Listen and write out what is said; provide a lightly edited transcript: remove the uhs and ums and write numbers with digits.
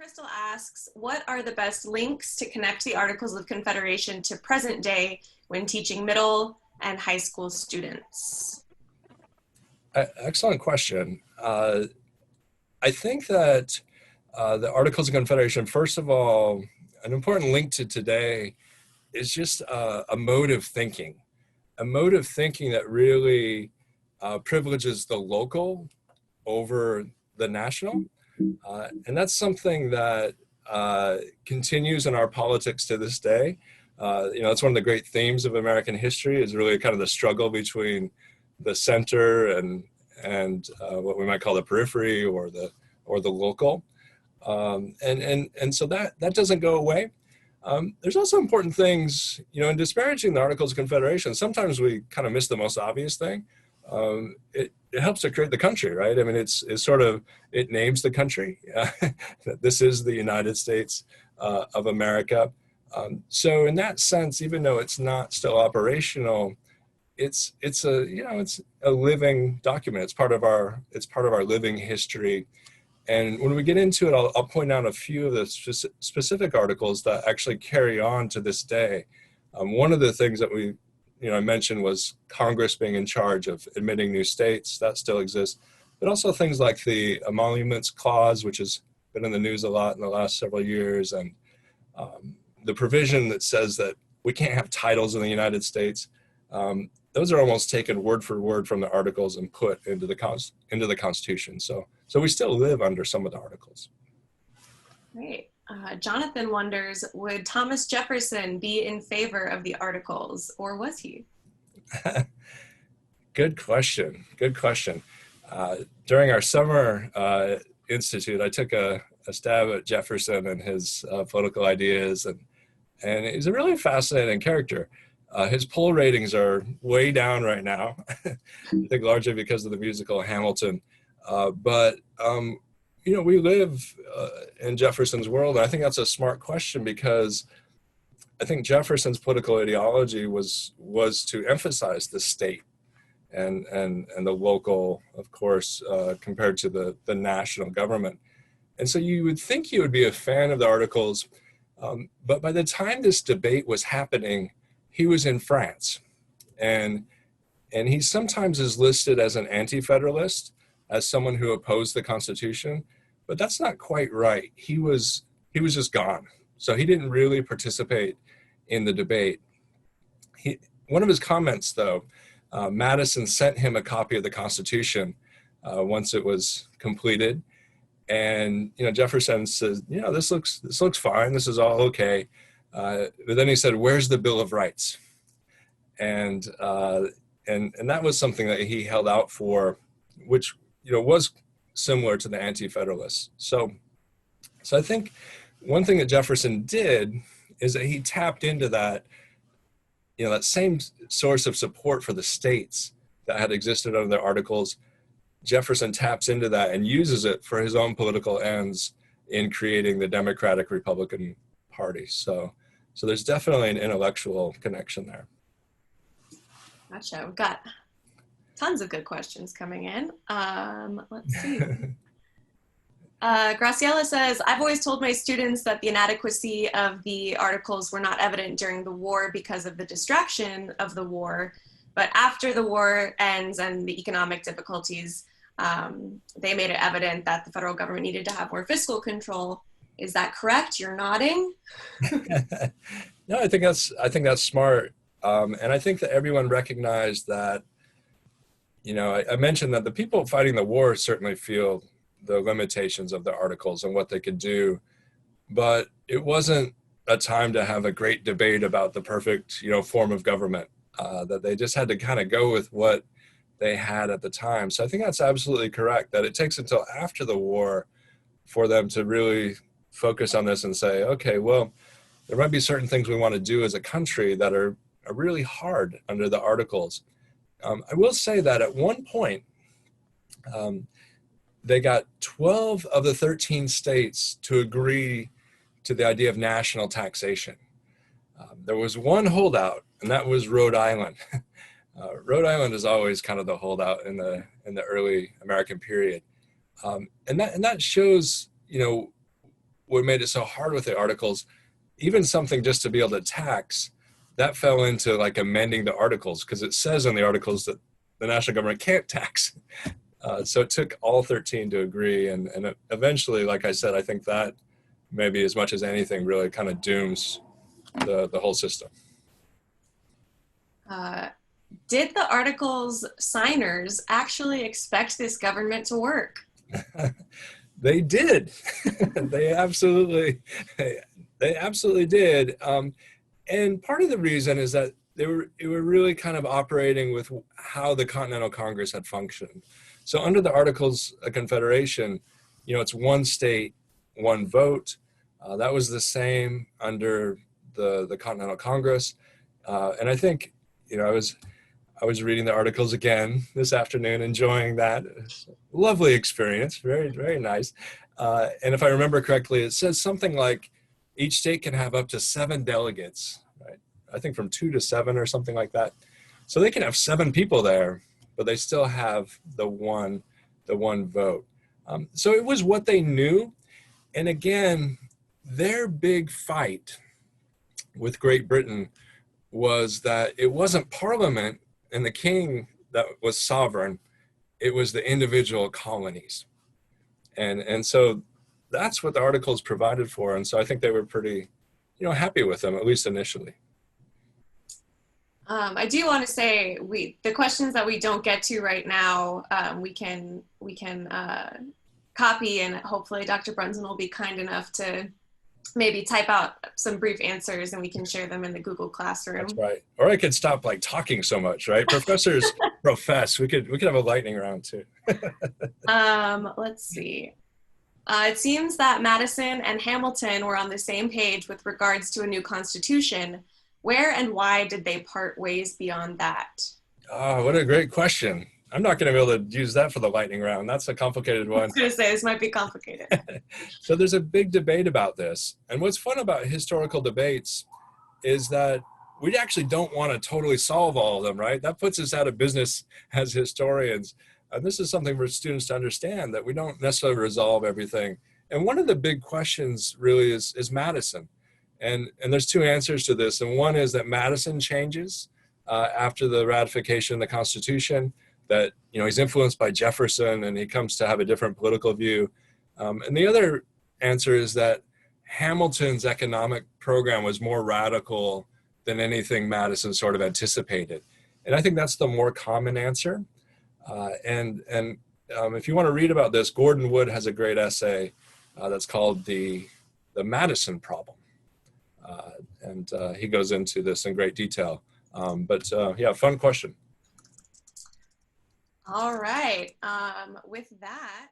Crystal asks, what are the best links to connect the Articles of Confederation to present day when teaching middle and high school students? Excellent question. I think that the Articles of Confederation, first of all, an important link to today is just a mode of thinking that really privileges the local over the national. And that's something that continues in our politics to this day. It's one of the great themes of American history is really kind of the struggle between the center and what we might call the periphery or the local. And so that doesn't go away. There's also important things, in disparaging the Articles of Confederation, sometimes we kind of miss the most obvious thing. It helps to create the country, right? I mean, it names the country. This is the United States of America. So in that sense, even though it's not still operational, it's a living document. It's part of our living history. And when we get into it, I'll point out a few of the specific articles that actually carry on to this day. One of the things that I mentioned was Congress being in charge of admitting new states. That still exists. But also things like the Emoluments Clause, which has been in the news a lot in the last several years, and the provision that says that we can't have titles in the United States. Those are almost taken word for word from the Articles and put into the Constitution. So we still live under some of the Articles. Great. Jonathan wonders, would Thomas Jefferson be in favor of the Articles, or was he? Good question. During our summer institute, I took a stab at Jefferson and his political ideas, and he's a really fascinating character. His poll ratings are way down right now, I think largely because of the musical Hamilton. But we live in Jefferson's world, and I think that's a smart question because I think Jefferson's political ideology was to emphasize the state and the local, of course, compared to the national government. And so you would think he would be a fan of the Articles, but by the time this debate was happening, he was in France, and he sometimes is listed as an anti-federalist, as someone who opposed the Constitution, but that's not quite right. He was just gone, so he didn't really participate in the debate. One of his comments, though, Madison sent him a copy of the Constitution once it was completed, and Jefferson says, this looks fine. This is all okay. But then he said, "Where's the Bill of Rights?" And that was something that he held out for, which was similar to the anti-federalists. So I think one thing that Jefferson did is that he tapped into that same source of support for the states that had existed under the Articles. Jefferson taps into that and uses it for his own political ends in creating the Democratic Republican Party. So there's definitely an intellectual connection there. Gotcha. We've got tons of good questions coming in. Let's see. Graciela says, I've always told my students that the inadequacy of the Articles were not evident during the war because of the distraction of the war, but after the war ends and the economic difficulties, they made it evident that the federal government needed to have more fiscal control. Is that correct? You're nodding. No, I think that's smart. And I think that everyone recognized that, I mentioned that the people fighting the war certainly feel the limitations of the Articles and what they could do, but it wasn't a time to have a great debate about the perfect, form of government, that they just had to kind of go with what they had at the time. So I think that's absolutely correct, that it takes until after the war for them to really focus on this and say, okay, well, there might be certain things we want to do as a country that are really hard under the Articles. I will say that at one point, they got 12 of the 13 states to agree to the idea of national taxation. There was one holdout, and that was Rhode Island. Rhode Island is always kind of the holdout in the early American period. And that shows, what made it so hard with the Articles, even something just to be able to tax, that fell into like amending the Articles, because it says in the Articles that the national government can't tax. So it took all 13 to agree, and eventually, like I said, I think that maybe as much as anything really kind of dooms the whole system. Did the Articles signers actually expect this government to work? They did. they absolutely, they absolutely did. And part of the reason is that they were really kind of operating with how the Continental Congress had functioned. So under the Articles of Confederation, it's one state, one vote. That was the same under the Continental Congress. And I think, I was reading the Articles again this afternoon, enjoying that. Lovely experience, very, very nice. And if I remember correctly, it says something like each state can have up to 7 delegates, right? I think from 2 to 7 or something like that. So they can have 7 people there, but they still have the one vote. So it was what they knew. And again, their big fight with Great Britain was that it wasn't Parliament and the king that was sovereign, it was the individual colonies. And so that's what the Articles provided for. And so I think they were pretty, happy with them, at least initially. I do want to say the questions that we don't get to right now, we can copy, and hopefully Dr. Brunsman will be kind enough to maybe type out some brief answers and we can share them in the Google Classroom. That's right. Or I could stop like talking so much, right? Professors profess. We could have a lightning round too. Let's see. It seems that Madison and Hamilton were on the same page with regards to a new constitution. Where and why did they part ways beyond that? Oh, what a great question. I'm not going to be able to use that for the lightning round. That's a complicated one. I was going to say, this might be complicated. So there's a big debate about this. And what's fun about historical debates is that we actually don't want to totally solve all of them, right? That puts us out of business as historians. And this is something for students to understand, that we don't necessarily resolve everything. And one of the big questions really is Madison. And there's 2 answers to this. And one is that Madison changes after the ratification of the Constitution, that he's influenced by Jefferson and he comes to have a different political view. And the other answer is that Hamilton's economic program was more radical than anything Madison sort of anticipated. And I think that's the more common answer. And if you want to read about this, Gordon Wood has a great essay that's called the Madison Problem. And he goes into this in great detail. But yeah, fun question. All right. With that.